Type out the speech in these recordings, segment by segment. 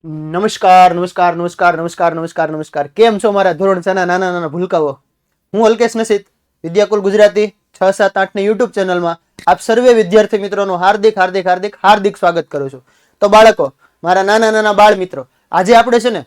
નમસ્કાર નમસ્કાર નમસ્કાર નમસ્કાર નમસ્કાર નમસ્કાર કેમ છો મારા ધોરણ 6 ના નાના નાના ભૂલકાઓ। હું અલ્કેશ નસીદ વિદ્યાકુલ ગુજરાતી 6 7 8 ની યુટ્યુબ ચેનલમાં આપ સર્વે વિદ્યાર્થી મિત્રોનું હાર્દિક હાર્દિક હાર્દિક હાર્દિક સ્વાગત કરું છું। તો બાળકો, મારા નાના નાના બાળ મિત્રો, આજે આપણે છે ને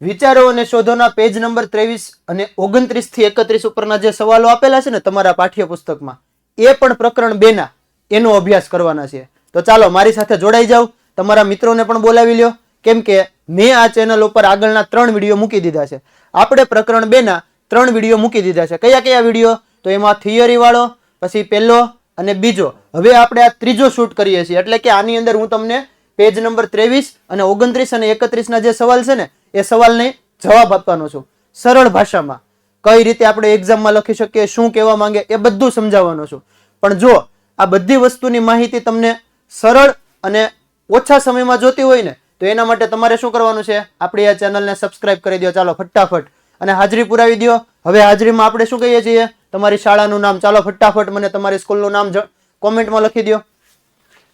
વિચારો અને શોધોના પેજ નંબર 23 અને 29 થી 31 ઉપરના જે સવાલો આપેલા છે ને તમારા પાઠ્યપુસ્તકમાં, એ પણ પ્રકરણ 2 ના એનો અભ્યાસ કરવાના છે। તો ચાલો મારી સાથે જોડાઈ જાવ, તમારા મિત્રોને પણ બોલાવી લ્યો, કેમ કે મેં આ ચેનલ ઉપર આગળના 3 વિડીયો મૂકી દીધા છે। આપણે પ્રકરણ 2 ના 3 વિડીયો મૂકી દીધા છે। કયા કયા વિડીયો? તો એમાં થિયરી વાળો, પછી પહેલો અને બીજો, હવે આપણે આ ત્રીજો શૂટ કરીએ છીએ। એટલે કે આની અંદર હું તમને પેજ નંબર 23 અને 29 અને 31 ના જે સવાલ છે ને એ સવાલને જવાબ આપવાનો છું સરળ ભાષામાં। કઈ રીતે આપણે એક્ઝામમાં લખી શકીએ, શું કહેવા માંગે, એ બધું સમજાવવાનો છું। પણ જો આ બધી વસ્તુની માહિતી તમને સરળ અને ઓછા સમયમાં જોતી હોય ને, તો એના માટે તમારે શું કરવાનું છે? આપણી આ ચેનલને સબસ્ક્રાઇબ કરી દો ચાલો ફટાફટ, અને હાજરી પુરાવી દો। હવે હાજરીમાં આપણે શું કહીએ છીએ? તમારી શાળાનું નામ ચાલો ફટાફટ મને તમારી સ્કૂલનું નામ કોમેન્ટમાં લખી દો।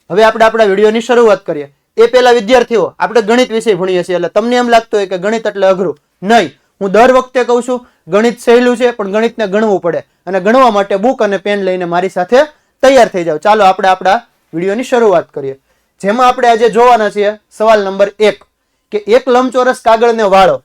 હવે આપણે આપણા વિડીયોની શરૂઆત કરીએ। એ પહેલા વિદ્યાર્થીઓ, આપણે ગણિત વિષય ભણીએ છીએ, એટલે તમને એમ લાગતું હોય કે ગણિત એટલે અઘરું, નહીં। હું દર વખતે કહું છું ગણિત સહેલું છે, પણ ગણિતને ગણવું પડે, અને ગણવા માટે બુક અને પેન લઈને મારી સાથે તૈયાર થઈ જાવ। ચાલો આપણે આપણા વિડીયોની શરૂઆત કરીએ, જેમાં આપણે આજે જોવાના છીએ સવાલ નંબર 1 કે એક લંબચોરસ કાગળને વાળો।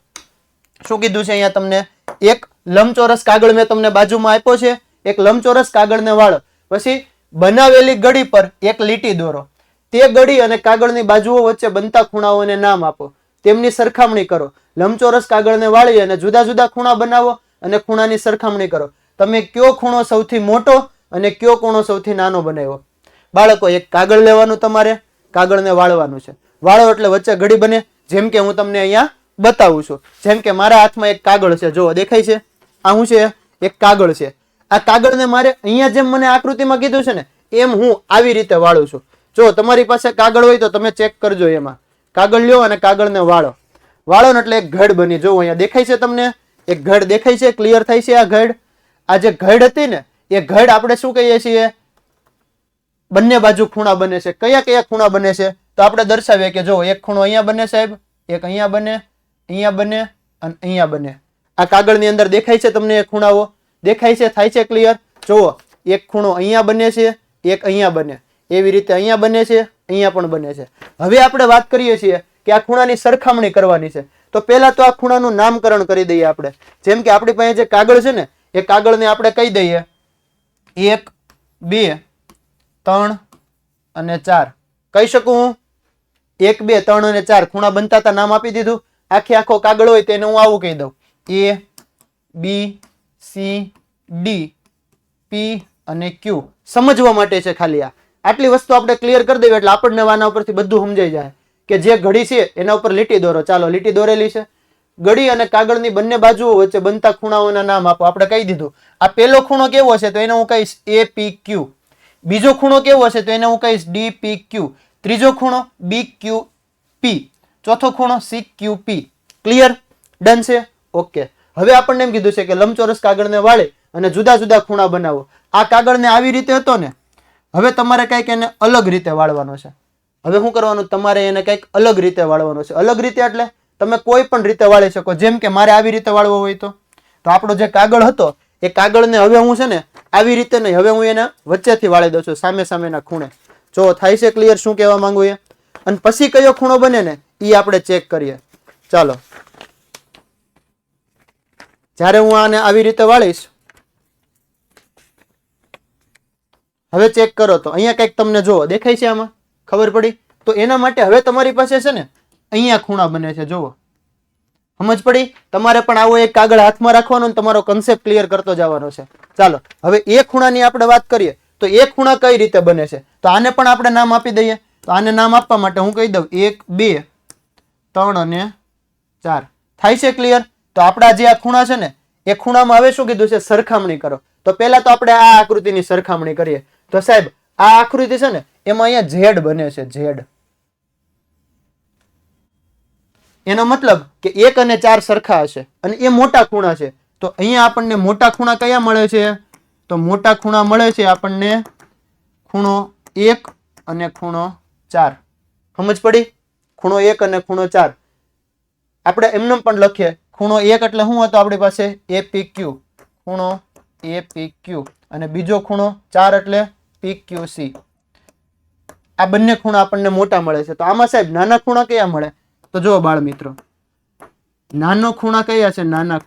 શું કીધું છે અહીંયા તમને? એક લંબચોરસ કાગળ મેં તમને બાજુમાં આપ્યો છે, એક લંબચોરસ કાગળને વાળો, પછી બનાવેલી ગળી પર એક લીટી દોરો, તે ગળી અને કાગળની બાજુઓ વચ્ચે બનતા ખૂણાઓને નામ આપો, તેમની સરખામણી કરો। લંબચોરસ કાગળને વાળી અને જુદા જુદા ખૂણા બનાવો અને ખૂણાની સરખામણી કરો। તમે કયો ખૂણો સૌથી મોટો અને કયો ખૂણો સૌથી નાનો બનાવ્યો? બાળકો, એક કાગળ લેવાનું, તમારે કાગળને વાળવાનું છે। વાળો એટલે વચ્ચે ગળી બને, જેમ કે હું તમને અહીંયા બતાવું છું। જેમ કે મારા હાથમાં એક કાગળ છે, જો દેખાય છે? આ શું છે? એક કાગળ છે। આ કાગળને મારે અહીંયા જેમ મને આકૃતિમાં કીધું છે ને, એમ હું આવી રીતે વાળું છું। જો તમારી પાસે કાગળ હોય તો તમે ચેક કરજો, એમાં કાગળ લ્યો અને કાગળને વાળો। વાળો ને એટલે એક ઘડ બની, જો અહીંયા દેખાય છે તમને? એક ઘડ દેખાય છે? ક્લિયર થાય છે? આ ઘડ, આ જે ઘડ હતી ને, એ ઘડ આપણે શું કહીએ છીએ? બંને બાજુ ખૂણા બને છે। કયા કયા ખૂણા બને છે? તો આપણે દર્શાવીએ કે જો એક ખૂણો અહીંયા બને સાહેબ, એક અહીંયા બને, અહીંયા બને અને અહીંયા બને। આ કાગળની અંદર દેખાય છે તમને? એ ખૂણાઓ દેખાય છે? થાય છે ક્લિયર? જુઓ, એક ખૂણો અહીંયા બને છે, એક અહીંયા બને, એવી રીતે અહીંયા બને છે, અહીંયા પણ બને છે। હવે આપણે વાત કરીએ છીએ કે આ ખૂણાની સરખામણી કરવાની છે, તો પહેલા તો આ ખૂણાનું નામકરણ કરી દઈએ આપણે। જેમ કે આપણી પાસે જે કાગળ છે ને, એ કાગળને આપણે કહી દઈએ 1 2 3 અને 4 કહી શકું હું? 1 2 3 અને 4 ખૂણા બનતા હતા, નામ આપી દીધું। આખે આખો કાગળ હોય તેને હું આવું કહી દઉં, A B C D P અને Q। સમજવા માટે છે ખાલી, આટલી વસ્તુ આપણે ક્લિયર કરી દેવી એટલે આપણને આના ઉપરથી બધું સમજાઈ જાય કે જે ઘડી છે એના ઉપર લીટી દોરો। ચાલો લીટી દોરેલી છે, ઘડી અને કાગળની બંને બાજુઓ વચ્ચે બનતા ખૂણાઓના નામ આપો। આપણે કહી દીધું, આ પહેલો ખૂણો કેવો છે? તો એને હું કહીશ APQ। બીજો ખૂણો કેવો છે? તો એને હું કહીશ DPQ। ત્રીજો ખૂણો BQP। ચોથો ખૂણો CQP। ક્લિયર? ડન છે? ઓકે। હવે આપણને એમ કીધું છે કે લંબચોરસ કાગળને વાળી અને જુદા જુદા ખૂણા બનાવો। આ કાગળને આવી રીતે હતો ને, હવે તમારે કંઈક એને અલગ રીતે વાળવાનો છે। હવે શું કરવાનું? તમારે એને કંઈક અલગ રીતે વાળવાનો છે। અલગ રીતે એટલે તમે કોઈ પણ રીતે વાળી શકો। જેમ કે મારે આવી રીતે વાળવો હોય તો આપણો જે કાગળ હતો એ કાગળને હવે હું છે ને આવી રીતે નહીં, હવે હું એને વચ્ચેથી વાળી દઉં છું, સામે સામેના ખૂણે। જો થાય છે ક્લિયર શું કહેવા માંગુ એ? અને પછી કયો ખૂણો બને ને એ આપણે ચેક કરીએ। ચાલો, જ્યારે હું આને આવી રીતે વાળીશ, હવે ચેક કરો તો અહીંયા કંઈક તમને જો દેખાય છે? આમાં ખબર પડી? તો એના માટે હવે તમારી પાસે છે ને અહીંયા ખૂણા બને છે, જુઓ, સમજ પડી? તમારે પણ આવો એક કાગળ હાથમાં રાખવાનો અને તમારો કન્સેપ્ટ ક્લિયર કરતો જવાનો છે। ચાલો, હવે એ ખૂણાની આપણે વાત કરીએ તો એ ખૂણા કઈ રીતે બને છે, તો આને પણ આપણે નામ આપી દઈએ। તો આને નામ આપવા માટે હું કહી દઉં 1 2 3 અને 4। થાય છે ક્લિયર? તો આપણા જે આ ખૂણા છે ને એ ખૂણામાં હવે શું કીધું છે? સરખામણી કરો। તો પહેલા તો આપણે આ આકૃતિની સરખામણી કરીએ। તો સાહેબ આ આકૃતિ છે ને એમાં અહીંયા ઝેડ બને છે, ઝેડ। એનો મતલબ કે 1 અને 4 સરખા હશે અને એ મોટા ખૂણા છે। તો અહીંયા આપણને મોટા ખૂણા કયા મળે છે? તો મોટા ખૂણા મળે છે આપણને ખૂણો 1 અને ખૂણો 4। સમજ પડી? ખૂણો 1 અને ખૂણો 4 આપણે એમને પણ લખીએ. ખૂણો 1 એટલે શું હતો આપણી પાસે? APQ, ખૂણો APQ, અને બીજો ખૂણો 4 એટલે PQC. આ બંને ખૂણા આપણને મોટા મળે છે. તો આમાં સાહેબ નાના ખૂણા કયા મળે? તો જુઓ બાળ મિત્રો, નાનો ખૂણા કયા છે? નાના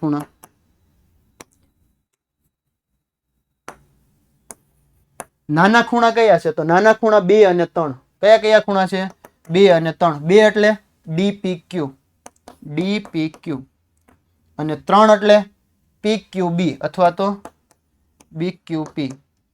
ખૂણા કયા છે? તો નાના ખૂણા 2 અને 3. કયા કયા ખૂણા છે? 2 અને 3. 2 એટલે DPQ અને 3 એટલે PQB અથવા તો BQP.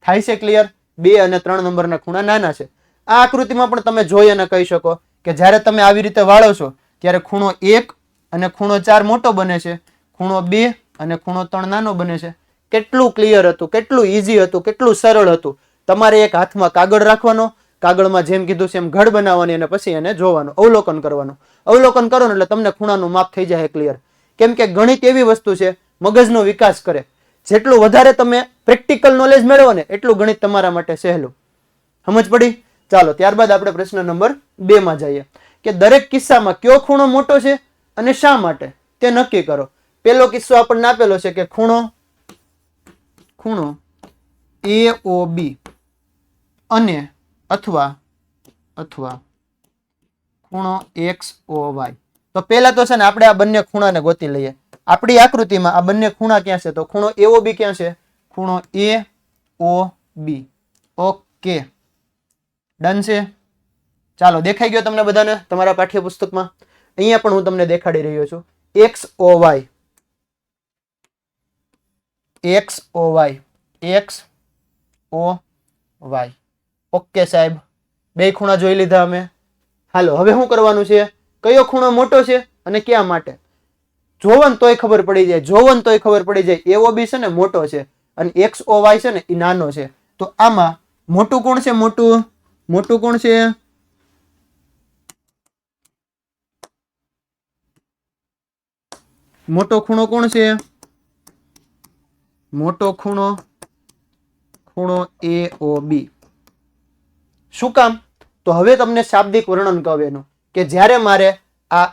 થાય છે ક્લિયર? 2 અને 3 નંબરના ખૂણા નાના છે. આ આકૃતિમાં પણ તમે જોઈ અને કહી શકો કે જ્યારે તમે આવી રીતે વાળો છો ત્યારે ખૂણો 1 અને ખૂણો 4 મોટો બને છે, ખૂણો 2 અને ખૂણો 3 નાનો બને છે. કેટલું ક્લિયર હતું, કેટલું ઈઝી હતું, કેટલું સરળ હતું. તમારે એક હાથમાં કાગળ રાખવાનો, કાગળમાં જેમ કીધું છે એમ ઘડ બનાવવાની અને પછી એને જોવાનું, અવલોકન કરવાનું. અવલોકન કરો ને એટલે તમને ખૂણાનું માપ થઈ જાય ક્લિયર. કેમ કે ગણિત એવી વસ્તુ છે, મગજનો વિકાસ કરે. જેટલું વધારે તમે પ્રેક્ટિકલ નોલેજ મેળવો ને એટલું ગણિત તમારા માટે સહેલું. સમજ પડી? ચાલો ત્યારબાદ આપણે પ્રશ્ન નંબર 2 માં જઈએ કે દરેક કિસ્સામાં કયો ખૂણો મોટો છે અને શા માટે તે નક્કી કરો. પહેલો કિસ્સો આપણને આપેલો છે કે ખૂણો AOB અને અથવા ખૂણો XOY. તો પહેલા તો છે ને આપણે આ બંને ખૂણાને ગોતી લઈએ. આપણી આકૃતિમાં આ બંને ખૂણા ક્યાં છે? તો ખૂણો AOB ક્યાં છે? ખૂણો AOB. ઓકે, ડન છે. ચાલો, દેખાઈ ગયો તમને બધાને તમારા પાઠ્યપુસ્તકમાં? અહીંયા પણ હું તમને દેખાડી રહ્યો છું. XOY. ઓકે સાહેબ, બે ખૂણા જોઈ લીધા અમે. હાલો, હવે શું કરવાનું છે? કયો ખૂણો મોટો છે અને ક્યાં માટે? જોવન તોય ખબર પડી જાય. AOB છે ને મોટો છે અને XOY છે ને એ નાનો છે. તો આમાં મોટું કોણ છે? મોટું કોણ છે? મોટો ખૂણો કોણ છે? મોટો ખૂણો AOB. શું કામ? તો હવે તમને શાબ્દિક વર્ણન કહું એનું કે જ્યારે મારે આ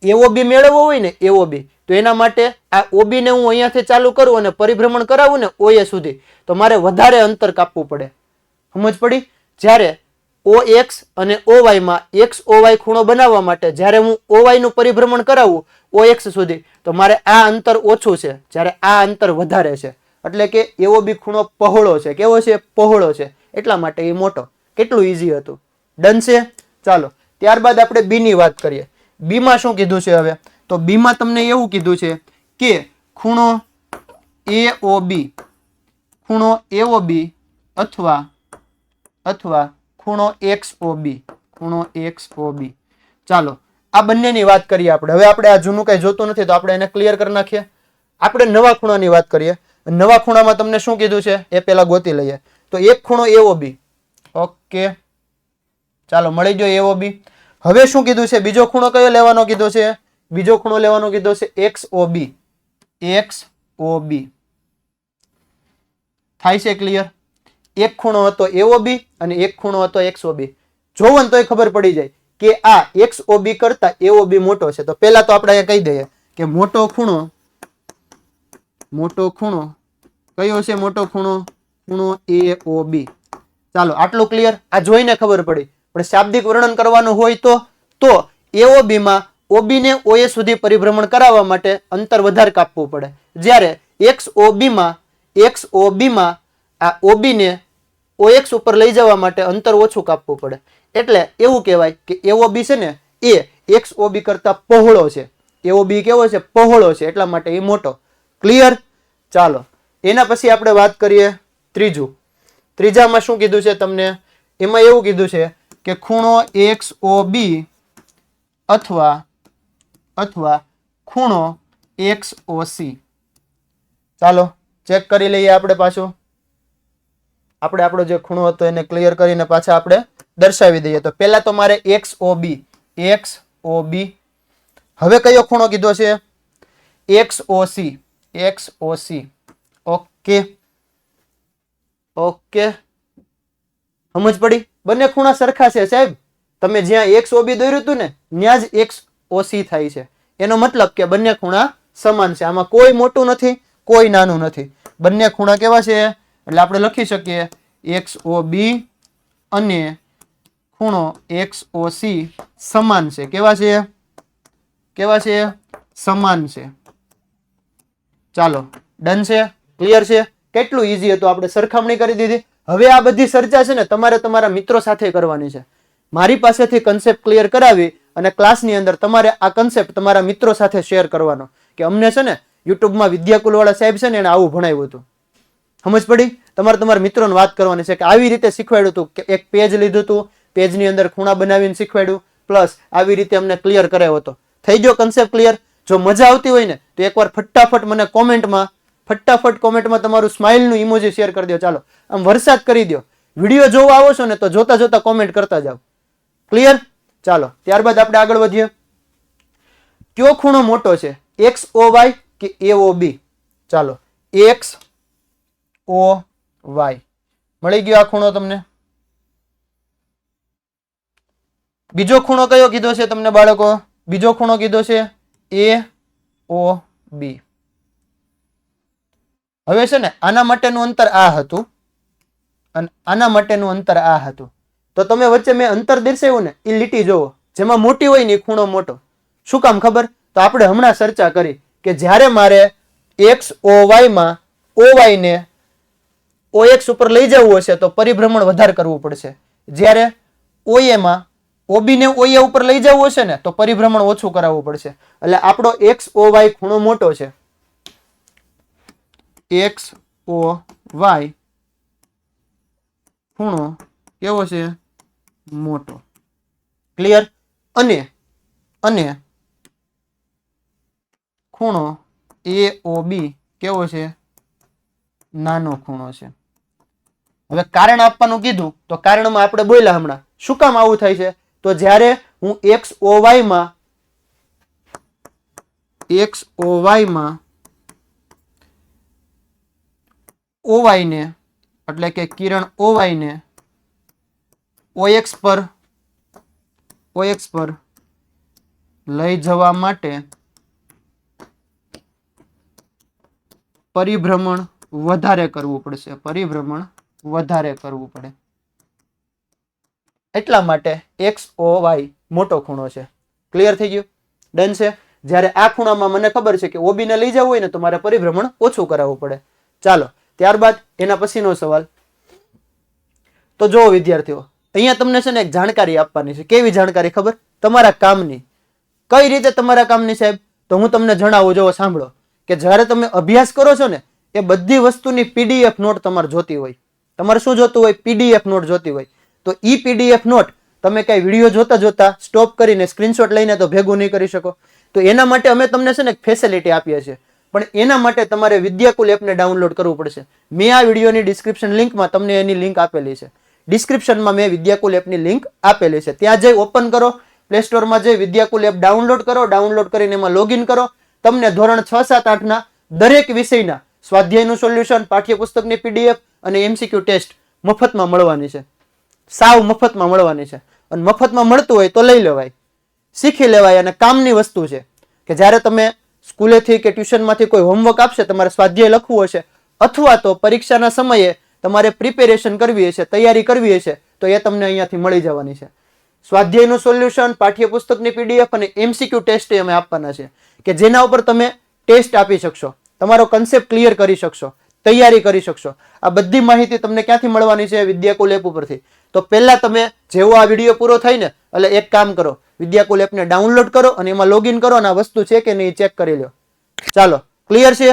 AOB મેળવવો હોય ને, AOB, તો એના માટે આ OB ને હું અહીંયાથી ચાલુ કરું અને પરિભ્રમણ કરાવું ને OA સુધી, તો મારે વધારે અંતર કાપવું પડે. સમજ પડી? જ્યારે OX અને OY માં XOY ખૂણો બનાવવા માટે જ્યારે હું OY નું પરિભ્રમણ કરાવું OX સુધી, તો મારે આ અંતર ઓછું છે, જ્યારે આ અંતર વધારે છે. એટલે કે AOB ખૂણો પહોળો છે. કેવો છે? પહોળો છે. એટલા માટે એ મોટો. કેટલું ઈઝી હતું. ડન છે. ચાલો ત્યારબાદ આપણે B ની વાત કરીએ. B માં શું કીધું છે હવે? તો B માં તમને એવું કીધું છે કે ખૂણો AOB અથવા ખૂણો XOB. ચાલો આ બંનેની વાત કરીએ આપણે. હવે આપણે આ જૂનું કઈ જોતું નથી તો આપણે એને ક્લિયર કરી નાખીએ. આપણે નવા ખૂણાની વાત કરીએ. નવા ખૂણામાં તમને શું કીધું છે એ પહેલા ગોતી લઈએ. તો એક ખૂણો AOB. ઓકે, ચાલો મળી ગયો AOB. હવે શું કીધું છે? બીજો ખૂણો કયો લેવાનો કીધો છે? બીજો ખૂણો લેવાનો કીધો છે XOB. થાય છે ક્લિયર? એક ખૂણો હતો AOB અને એક ખૂણો હતો XOB. જોવન તોય ખબર પડી જાય કે આ XOB કરતા AOB મોટો છે. તો પહેલા તો આપણે કહી દઈએ કે મોટો ખૂણો કયો છે? મોટો ખૂણો AOB. ચાલો આટલું ક્લિયર. આ જોઈને ખબર પડી. પણ શાબ્દિક વર્ણન કરવાનું હોય તો AOB માં OB ને OA સુધી પરિભ્રમણ કરાવવા માટે અંતર વધારે કાપવું પડે. જ્યારે XOB માં આ OB ને OX ઉપર લઈ જવા માટે અંતર ઓછું કાપવું પડે. એટલે એવું કહેવાય કે AOB છે ને એ XOB કરતા પહોળો છે. AOB કેવો છે? પહોળો છે. એટલા માટે એ મોટો. ક્લિયર? ચાલો એના પછી આપણે વાત કરીએ ત્રીજામાં શું કીધું છે તમને? એમાં એવું કીધું છે કે ખૂણો XOB અથવા ખૂણો XOC. ચાલો ચેક કરી લઈએ આપણે પાછું. આપણે આપણો જે ખૂણો હતો એને ક્લિયર કરીને પાછા આપણે દર્શાવી દઈએ. તો પહેલા તો મારે XOB. હવે કયો ખૂણો કીધો છે? XOC. ઓકે, સમજ પડી? બંને ખૂણા સરખા છે સાહેબ. તમે જ્યાં એક્સ ઓબી દોર્યું હતું ને ત્યાં જ એક્સ ઓસી થાય છે. એનો મતલબ કે બંને ખૂણા સમાન છે. આમાં કોઈ મોટું નથી, કોઈ નાનું નથી. બંને ખૂણા કેવા છે? એટલે આપણે લખી શકીએ એક્સ ઓ બી અને ખૂણો એક્સ ઓ સી સમાન છે. કેવા છે? કેવા છે? સમાન છે. ચાલો, ડન છે? ક્લિયર છે? કેટલું ઈઝી હતું, આપણે સરખામણી કરી દીધી. હવે આ બધી ચર્ચા છે ને તમારે તમારા મિત્રો સાથે કરવાની છે. મારી પાસેથી કન્સેપ્ટ ક્લિયર કરાવી અને ક્લાસની અંદર તમારે આ કન્સેપ્ટ તમારા મિત્રો સાથે શેર કરવાનો કે અમને છે ને યુટ્યુબમાં વિદ્યાકુલ વાળા સાહેબ છે ને એને આવું ભણાવ્યું હતું. સમજ પડી? તમારે તમારા મિત્રોને વાત કરવાની છે કે આવી રીતે શીખવાડ્યું હતું, કે એક પેજ લીધું હતું, પેજની અંદર ખૂણા બનાવીને શીખવાડ્યું, પ્લસ આવી રીતે અમને ક્લિયર કરાવ્યો હતો. થઈ ગયો કન્સેપ્ટ ક્લિયર? જો મજા આવતી હોય ને તો એકવાર ફટાફટ મને કોમેન્ટમાં તમારું સ્માઇલનું ઇમોજી શેર કરી દો. ચાલો, આમ વરસાદ કરી દો. વિડીયો જોવા આવો છો ને તો જોતા જોતા કોમેન્ટ કરતા જાઓ. ક્લિયર? ચાલો, ત્યારબાદ આપણે આગળ વધીએ. કયો ખૂણો મોટો છે, એક્સ ઓ વાય કે એ ઓ બી? ચાલો, એક્સ ઓ વાય મળી ગયો આ ખૂણો તમને. બીજો ખૂણો કયો કીધો છે તમને બાળકો? બીજો ખૂણો કીધો છે એ ઓ બી. હવે છે ને આના માટેનું અંતર આ હતું અને આના માટેનું અંતર આ હતું. તો તમે વચ્ચે મેં અંતર દર્શાવ્યું ને એ લીટી જોવો, જેમાં મોટી હોય ને એ ખૂણો મોટો. શું કામ ખબર? તો આપણે હમણાં ચર્ચા કરી કે જ્યારે મારે એક્સ ઓ વાયમાં ઓ વાયને ઓ એક્સ ઉપર લઈ જવું હશે તો પરિભ્રમણ વધારે કરવું પડશે. જ્યારે ઓએમાં ઓબી ને ઓએ ઉપર લઈ જવું હશે ને તો પરિભ્રમણ ઓછું કરાવવું પડશે. એટલે આપણો એક્સ ઓ વાય ખૂણો મોટો છે. એક્સ ઓ વાય ખૂણો કેવો છે? મોટો. ક્લિયર? અને ખૂણો એ ઓ બી કેવો છે? નાનો ખૂણો છે. હવે કારણ આપવાનું કીધું તો કારણમાં આપણે બોલ્યા હમણાં. શું કામ આવું થાય છે? તો જ્યારે હું એક્સ ઓ વાયમાં ઓવાય ને એટલે કે કિરણ ઓવાય ને ઓએક્સ પર લઈ જવા માટે પરિભ્રમણ વધારે કરવું પડશે. પરિભ્રમણ વધારે કરવું પડે. એટલા માટે એક્સ ઓ વાય મોટો ખૂણો છે. ક્લિયર થઈ ગયું? ડન છે? જ્યારે આ ખૂણામાં મને ખબર છે કે ઓબી ને લઈ જવું હોય ને તો મારે પરિભ્રમણ ઓછું કરાવવું પડે. ચાલો, ત્યારબાદ એના પછીનો સવાલ. તો જો વિદ્યાર્થીઓ, અહીંયા તમને છે ને એક જાણકારી આપવાની છે. કેવી જાણકારી ખબર? તમારા કામની. કઈ રીતે તમારા કામની સાહેબ? તો હું તમને જણાવું, જો સાંભળો, કે જ્યારે તમે અભ્યાસ કરો છો ને એ બધી વસ્તુની પીડીએફ નોટ તમારે જોતી હોય. તમારે શું જોતું હોય? પીડીએફ નોટ જોતી હોય. તો ઈ પીડીએફ નોટ તમે કઈ વિડીયો જોતા જોતા સ્ટોપ કરીને સ્ક્રીનશોટ લઈને તો ભેગું નહીં કરી શકો. તો એના માટે અમે તમને છે ને એક ફેસિલિટી આપીએ છીએ. પણ એના માટે તમારે વિદ્યાકુલ એપને ડાઉનલોડ કરવું પડશે. મેં આ વિડીયોની ડિસ્ક્રિપ્શન લિંકમાં તમને એની લિંક આપેલી છે. ડિસ્ક્રિપ્શનમાં મેં વિદ્યાકુલ એપની લિંક આપેલી છે. ત્યાં જઈ ઓપન કરો, પ્લે સ્ટોરમાં જઈ વિદ્યાકુલ એપ ડાઉનલોડ કરો. ડાઉનલોડ કરીને એમાં લોગિન કરો. તમને ધોરણ 6, 7, 8ના દરેક વિષયના સ્વાધ્યાયનું સોલ્યુશન, પાઠ્યપુસ્તકની પીડીએફ અને એમસીક્યુ ટેસ્ટ મફતમાં મળવાની છે. સાવ મફતમાં મળવાની છે. અને મફતમાં મળતું હોય તો લઈ લેવાય, શીખી લેવાય. અને કામની વસ્તુ છે કે જ્યારે તમે સ્કૂલેથી કે ટ્યુશનમાંથી કોઈ હોમવર્ક આપશે, તમારે સ્વાધ્યાય લખવું હશે, અથવા તો પરીક્ષાના સમયે તમારે પ્રિપેરેશન કરવી હશે, તૈયારી કરવી હશે, તો એ તમને અહીંયાથી મળી જવાની છે. સ્વાધ્યાયનું સોલ્યુશન, પાઠ્યપુસ્તકની પીડીએફ અને એમસીક્યુ ટેસ્ટ અમે આપવાના છે કે જેના ઉપર તમે ટેસ્ટ આપી શકશો, તમારો કન્સેપ્ટ ક્લિયર કરી શકશો, તૈયારી કરી શકશો. આ બધી માહિતી તમને ક્યાંથી મળવાની છે? વિદ્યાકુલ એપ ઉપરથી. તો પહેલા તમે જેવો આ વિડીયો પૂરો થાય ને એટલે એક કામ કરો, વિદ્યાકુલ એપને ડાઉનલોડ કરો અને એમાં લોગિન કરો અને આ વસ્તુ છે કે નહીં ચેક કરી લો. ચાલો, ક્લિયર છે?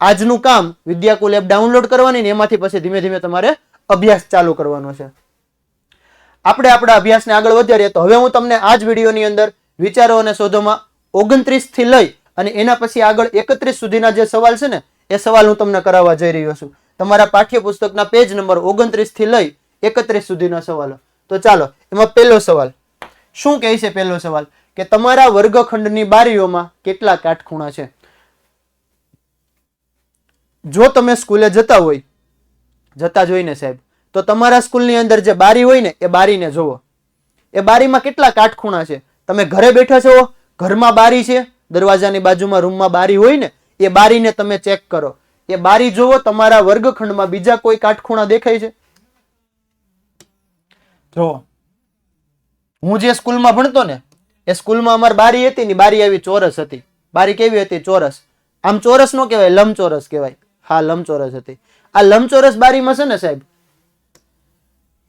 આજનું કામ વિદ્યાકુલ એપ ડાઉનલોડ કરવાની ને એમાંથી પછી ધીમે ધીમે તમારે અભ્યાસ ચાલુ કરવાનો છે. આપણે આપણા અભ્યાસને આગળ વધારીએ તો હવે હું તમને આ જ વિડીયોની અંદર વિચારો અને શોધોમાં 29 થી લઈ અને એના પછી આગળ 31 સુધીના જે સવાલ છે ને એ સવાલ હું તમને કરાવવા જઈ રહ્યો છું. તમારા પાઠ્યપુસ્તકના પેજ નંબર 29 થી લઈ 31 સુધીના સવાલો. તો ચાલો, એમાં પહેલો સવાલ શું કહે છે? પહેલો સવાલ કે તમારા વર્ગખંડની બારીઓમાં કેટલા કાટખૂણા છે? જો તમે સ્કૂલે જતા જોઈને સાહેબ, તો તમારા સ્કૂલની અંદર જે બારી હોય ને એ બારીને જોવો. એ બારીમાં કેટલા કાટખૂણા છે? તમે ઘરે બેઠા છો, ઘરમાં બારી છે, દરવાજાની બાજુમાં રૂમમાં બારી હોય ને, એ બારીને તમે ચેક કરો. એ બારી જોવો, તમારા વર્ગખંડમાં બીજા કોઈ કાટખૂણા દેખાય છે? જો હું જે સ્કૂલમાં ભણતો ને, એ સ્કૂલમાં અમારી બારી હતી ને, બારી આવી ચોરસ હતી. બારી કેવી હતી? ચોરસ. આમ ચોરસ નો કહેવાય, લંબચોરસ કહેવાય. હા, લંબચોરસ હતી. આ લંબચોરસ બારીમાં છે ને સાહેબ,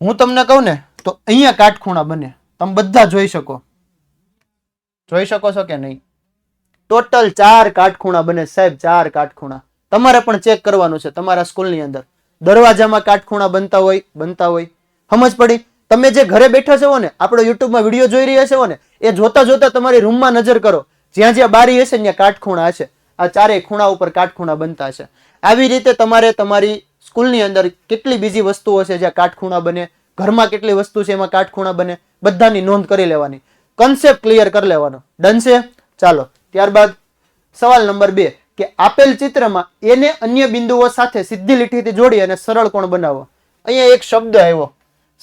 હું તમને કહું ને તો અહીંયા કાટખૂણા બને. તમે બધા જોઈ શકો છો કે નહીં? ટોટલ 4 કાટખૂણા બને સાહેબ, 4 કાટખૂણા. તમારે પણ ચેક કરવાનું છે તમારા સ્કૂલની અંદર. દરવાજામાં કાટખૂણા બનતા હોય. સમજ પડી? તમે જે ઘરે બેઠા છો ને, આપણો યુટ્યુબમાં વિડીયો જોઈ રહ્યા છો ને, એ જોતા જોતા તમારી રૂમમાં નજર કરો. જ્યાં જ્યાં બારી હશે ત્યાં કાટખૂણા હશે. આ 4 ખૂણા ઉપર કાટખૂણા બનતા હશે. આવી રીતે તમારે તમારી સ્કૂલની અંદર કેટલી બીજી વસ્તુઓ છે જ્યાં કાટખૂણા બને, ઘરમાં કેટલી વસ્તુ છે એમાં કાટખૂણા બને, બધાની નોંધ કરી લેવાની. કન્સેપ્ટ ક્લિયર કરી લેવાનો. ડન છે? ચાલો, ત્યારબાદ સવાલ નંબર 2 કે આપેલ ચિત્રમાં એને અન્ય બિંદુઓ સાથે સીધી લીટીથી જોડી અને સરળ કોણ બનાવો. અહીંયા એક શબ્દ આવ્યો,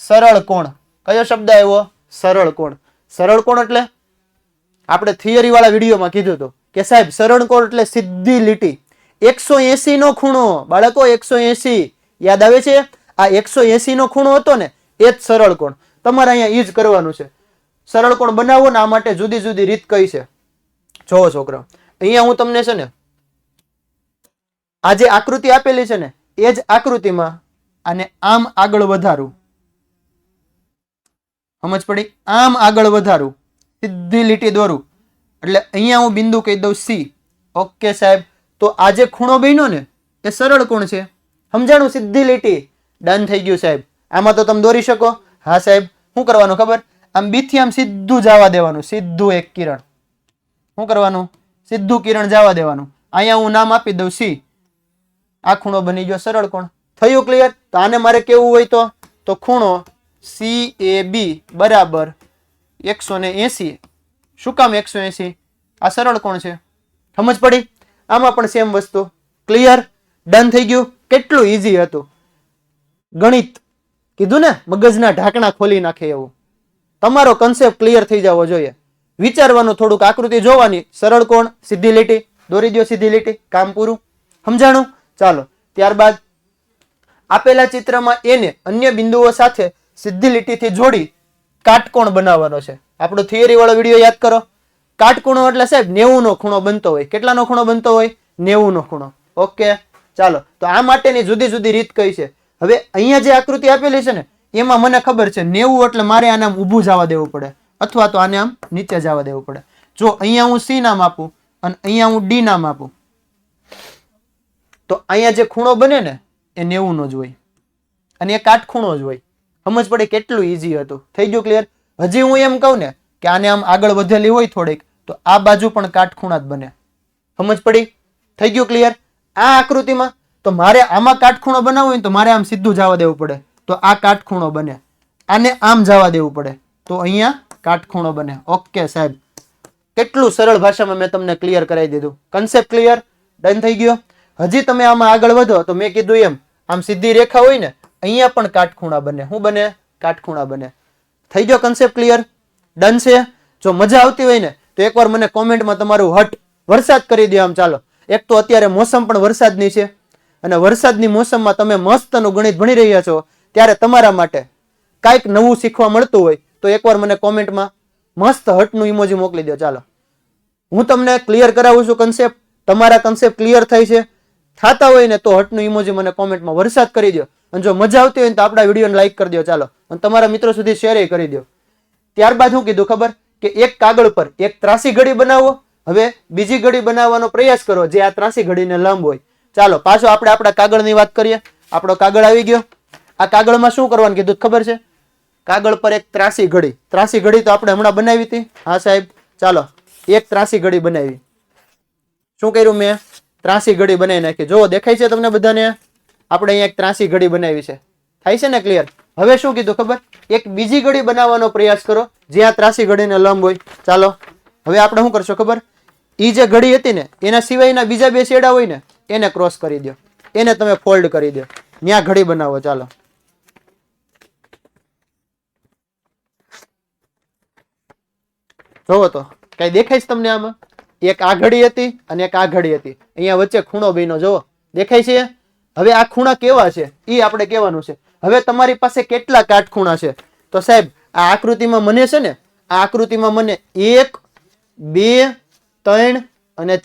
સરળ કોણ. કયો શબ્દ આવ્યો? સરળ કોણ. સરળ કોણ એટલે આપણે થિયરી વાળા વિડીયોમાં કીધું હતું કે સાહેબ સરળ કોણ એટલે સીધી લીટી. 180 નો ખૂણો. બાળકો 180 યાદ આવે છે? આ 180 નો ખૂણો હતો ને, એ જ સરળ કોણ. તમારે અહીંયા ઈ જ કરવાનું છે. સરળ કોણ બનાવવો ને, આ માટે જુદી જુદી રીત કઈ છે જોવો છોકરા. અહીંયા હું તમને છે ને આ જે આકૃતિ આપેલી છે ને, એ જ આકૃતિમાં આને આમ આગળ વધારું. સમજ પડી? આમ આગળ વધારું, સીધી લીટી દોરું, એટલે અહીંયા હું બિંદુ કહી દઉં C. ઓકે સાહેબ, તો આ જે ખૂણો બન્યો ને એ સરળ કોણ છે. સમજાણું? સીધી લીટી. ડન થઈ ગયું સાહેબ. આમાં તો તમે દોરી શકો. હા સાહેબ, શું કરવાનું ખબર? આમ B થી આમ સીધું જવા દેવાનું, સીધું એક કિરણ. શું કરવાનું? સીધું કિરણ જવા દેવાનું. અહીંયા હું નામ આપી દઉં C. આ ખૂણો બની ગયો સરળ કોણ. થયું ક્લિયર? તો આને મારે કેવું હોય તો ખૂણો CAB બરાબર 180. શું કામ 180? આ સરળ કોણ છે. સમજ પડી? આમાં પણ સેમ વસ્તુ. ક્લિયર? ડન થઈ ગયું. કેટલું ઈઝી હતું. ગણિત કીધું ને, મગજના ઢાંકણા ખોલી નાખે એવું. તમારો કન્સેપ્ટ ક્લિયર થઈ જવો જોઈએ. વિચારવાનું થોડુંક, આકૃતિ જોવાની, સરળ કોણ, સીધી લીટી દોરી દો, સીધી લીટી, કામ પૂરું. સમજાણું? ચાલો, ત્યારબાદ આપેલા ચિત્રમાં એને અન્ય બિંદુઓ સાથે સીધી લીટીથી જોડી કાટકોણ બનાવવાનો છે. આપણો થિયરી વાળો વિડીયો યાદ કરો. કાટખૂણો એટલે સાહેબ 90 નો ખૂણો બનતો હોય. કેટલાનો ખૂણો બનતો હોય? 90 નો ખૂણો. ઓકે, ચાલો, તો આ માટેની જુદી જુદી રીત કઈ છે? હવે અહીંયા જે આકૃતિ આપેલી છે ને, એમાં મને ખબર છે 90 એટલે મારે આને આમ ઊભું જવા દેવું પડે, અથવા તો આને આમ નીચે જવા દેવું પડે. જો અહીંયા હું C નામ આપું અને અહીંયા હું D નામ આપું, તો અહીંયા જે ખૂણો બને ને એ 90 નો જ હોય અને એ કાટખૂણો જ હોય. સમજ પડે? કેટલું ઈઝી હતું. થઈ ગયું ક્લિયર? હજી હું એમ કહું ને કે આને આમ આગળ વધેલી હોય થોડીક, તો આ બાજુ પણ કાટખૂણા જ બને. સમજ પડી? થઈ ગયું ક્લિયર? આ આકૃતિમાં તો મારે આમાં કાટખૂણો બનાવવો હોય તો મારે આમ સીધું જવા દેવું પડે, તો આ કાટખૂણો બને. આને આમ જવા દેવું પડે તો અહીંયા કાટખૂણો બને. ઓકે સાહેબ, કેટલું સરળ ભાષામાં મેં તમને ક્લિયર કરાવી દીધું. Concept clear? ડન થઈ ગયો. હજી તમે આમાં આગળ વધો તો મેં કીધું એમ આમ સીધી રેખા હોય ને, અહીંયા પણ કાટખૂણા બને. શું બને? કાટખૂણા બને. થઈ ગયો કન્સેપ્ટ ક્લિયર? ડન છે? જો મજા આવતી હોય ને તો એકવાર મને કોમેન્ટમાં તમારું હટ વરસાદ કરી દો. આમ ચાલો, એક તો અત્યારે મોસમ પણ વરસાદની છે અને વરસાદની મોસમમાં તમે મસ્તનું ગણિત ભણી રહ્યા છો, ત્યારે તમારા માટે કાંઈક નવું શીખવા મળતું હોય તો એકવાર મને કોમેન્ટમાં મસ્ત હટનું ઇમોજી મોકલી દો. ચાલો, હું તમને ક્લિયર કરાવું છું કન્સેપ્ટ. તમારા કન્સેપ્ટ ક્લિયર થાય છે, થતા હોય ને તો હટનું ઇમોજી મને કોમેન્ટમાં વરસાદ કરી દો. અને જો મજા આવતી હોય ને તો આપણા વિડીયોને લાઈક કરી દો. ચાલો, અને તમારા મિત્રો સુધી શેર કરી દો. ત્યારબાદ શું કીધું ખબર? કે એક કાગળ પર એક ત્રાસી ઘડી બનાવો. હવે બીજી ઘડી બનાવવાનો પ્રયાસ કરો જે આ ત્રાસી ઘડીને લંબ હોય. ચાલો, પાછો આપણે આપણા કાગળની વાત કરીએ. આપણો કાગળ આવી ગયો. આ કાગળમાં શું કરવાનું કીધું ખબર છે? કાગળ પર એક ત્રાસી ઘડી. ત્રાસી ઘડી તો આપણે હમણાં બનાવી હતી. હા સાહેબ, ચાલો, એક ત્રાસી ઘડી બનાવી. શું કર્યું મેં? ત્રાસી ઘડી બનાવી નાખી. જો દેખાય છે તમને બધાને? આપણે અહીંયા એક ત્રાસી ઘડી બનાવી છે. થાય છે ને ક્લિયર? હવે શું કીધું ખબર? એક બીજી ઘડી બનાવવાનો પ્રયાસ કરો જ્યાં ત્રાસી ઘડીને લંબ હોય. ચાલો, હવે આપણે શું કરશો ખબર? ઈ જે ઘડી હતી ને એના સિવાયના બીજા બે છેડા હોય ને એને ક્રોસ કરી દો, એને તમે ફોલ્ડ કરી દો, ત્યાં ઘડી બનાવો. ચાલો, જોવો તો કઈ દેખાય છે તમને આમાં? એક આ ઘડી હતી અને એક આ ઘડી હતી. અહીંયા વચ્ચે ખૂણો બન્યો, જોવો દેખાય છે? હવે આ ખૂણા કેવા છે એ આપણે કહેવાનું છે. હવે તમારી પાસે કેટલા કાટખૂણા છે? તો સાહેબ આ આકૃતિમાં મને છે ને, આ આકૃતિમાં મને 1 2 3 અને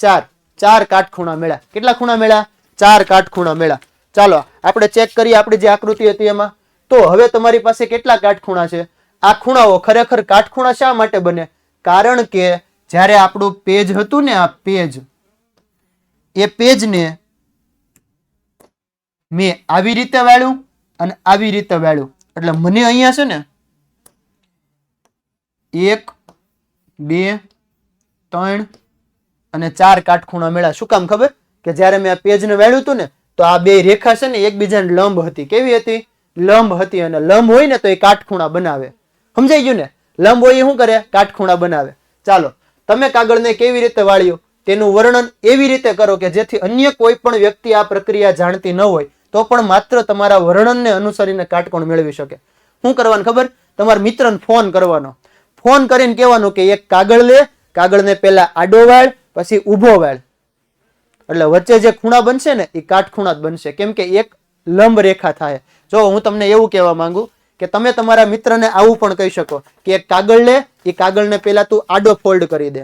4 કાટખૂણા મળ્યા. કેટલા ખૂણા મળ્યા? 4 કાટખૂણા મળ્યા. ચાલો આપણે ચેક કરીએ આપણી જે આકૃતિ હતી એમાં. તો હવે તમારી પાસે કેટલા કાટખૂણા છે? આ ખૂણાઓ ખરેખર કાટખૂણા શા માટે બને? કારણ કે જ્યારે આપણું પેજ હતું ને, આ પેજ, એ પેજને મેં આવી રીતે વાળ્યું અને આવી રીતે વાળ્યું, એટલે મને અહીંયા છે ને 1 2 3 અને 4 કાટખૂણા મળ્યા. શું કામ ખબર? કે જ્યારે મેં આ પેજને વાળ્યું હતું ને, તો આ બે રેખા છે ને એકબીજાને લંબ હતી. કેવી હતી? લંબ હતી. અને લંબ હોય ને તો એ કાટખૂણા બનાવે. સમજાઈ ગયું ને? લંબ હોય એ શું કરે? કાટખૂણા બનાવે. ચાલો તમે કાગળને કેવી રીતે વાળ્યું તેનું વર્ણન એવી રીતે કરો કે જેથી અન્ય કોઈ પણ વ્યક્તિ આ પ્રક્રિયા જાણતી ન હોય તો પણ માત્ર તમારા વર્ણનને અનુસરીને કાટકોણ મેળવી શકે. શું કરવાનું ખબર? તમારા મિત્રને ફોન કરવાનો. ફોન કરીને કહેવાનું કે એક કાગળ લે, કાગળને પહેલા આડો વાળ, પછી ઊભો વાળ, એટલે વચ્ચે જે ખૂણા બનશે ને એ કાટખૂણા જ બનશે. કેમ કે એક લંબ રેખા થાય. જો હું તમને એવું કહેવા માંગુ કે તમે તમારા મિત્રને આવું પણ કહી શકો કે એક કાગળ લે, એ કાગળને પહેલા તું આડો ફોલ્ડ કરી દે.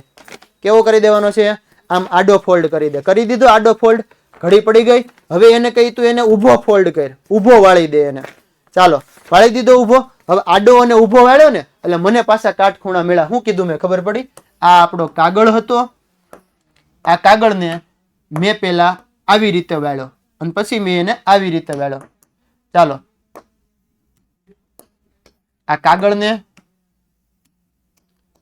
કેવો કરી દેવાનો છે? આમ આડો ફોલ્ડ કરી દે. કરી દીધો આડો ફોલ્ડ, ઘડી પડી ગઈ. હવે એને કહી તું એને ઊભો ફોલ્ડ કર, ઊભો વાળી દે એને. ચાલો વાળી દીધો ઊભો. હવે આડો અને ઊભો વાળ્યો ને એટલે મને પાછા કાટખૂણા મળ્યા. શું કીધું મેં? ખબર પડી? આ આપણો કાગળ હતો, આ કાગળને મેં પહેલા આવી રીતે વાળ્યો અને પછી મેં એને આવી રીતે વાળ્યો. ચાલો આ કાગળને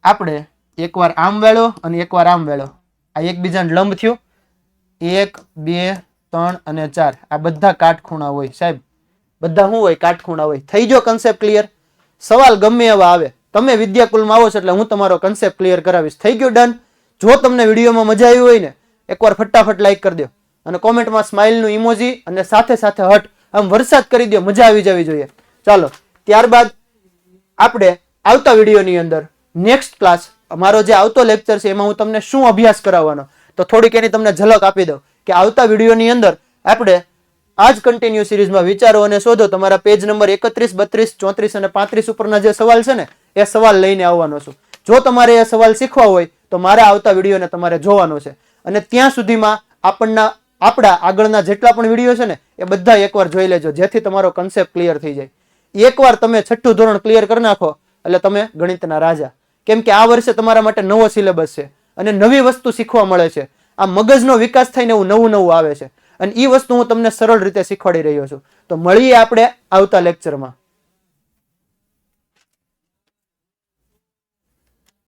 આપણે એકવાર આમ વાળ્યો અને એકવાર આમ વાળ્યો. આ એકબીજાને લંબ થયો. 1 2 3 અને 4 આ બધા કાટખૂણા હોય સાહેબ. બધા શું હોય? કાટખૂણા હોય. થઈ ગયો કન્સેપ્ટ ક્લિયર? સવાલ ગમે એવા આવે, તમે વિદ્યાકુલમાં આવો છો એટલે હું તમારો કન્સેપ્ટ ક્લિયર કરાવીશ. થઈ ગયો ડન? જો તમને વિડીયોમાં મજા આવી હોય ને, એકવાર ફટાફટ લાઈક કરી દો અને કોમેન્ટમાં સ્માઇલનું ઇમોજી અને સાથે સાથે હટ આમ વરસાદ કરી દો. મજા આવી જવી જોઈએ. ચાલો ત્યારબાદ આપણે આવતા વિડીયોની અંદર નેક્સ્ટ ક્લાસ, અમારો જે આવતો લેક્ચર છે એમાં હું તમને શું અભ્યાસ કરાવવાનો, તો થોડીક એની તમને ઝલક આપી દઉં કે આવતા વિડીયોની અંદર આપણે આ જ કન્ટિન્યુ સિરીઝમાં વિચારો અને શોધો તમારા પેજ નંબર 31 32 34 અને 35 ઉપરના જે સવાલ છે ને એ સવાલ લઈને આવવાનો છું. જો તમારે એ સવાલ શીખવા હોય તો મારા આવતા વિડીયોને તમારે જોવાનો છે. અને ત્યાં સુધીમાં આપણા આગળના જેટલા પણ વિડીયો છે ને એ બધા એકવાર જોઈ લેજો, જેથી તમારો કન્સેપ્ટ ક્લિયર થઈ જાય. એકવાર તમે 6ઠું ધોરણ ક્લિયર કરી નાખો એટલે તમે ગણિતના રાજા. કેમ કે આ વર્ષે તમારા માટે નવો સિલેબસ છે અને નવી વસ્તુ શીખવા મળે છે. આ મગજનો વિકાસ થઈને એવું નવું આવે છે અને એ વસ્તુ હું તમને સરળ રીતે શીખવાડી રહ્યો છું. તો મળીએ આપણે આવતા લેક્ચરમાં.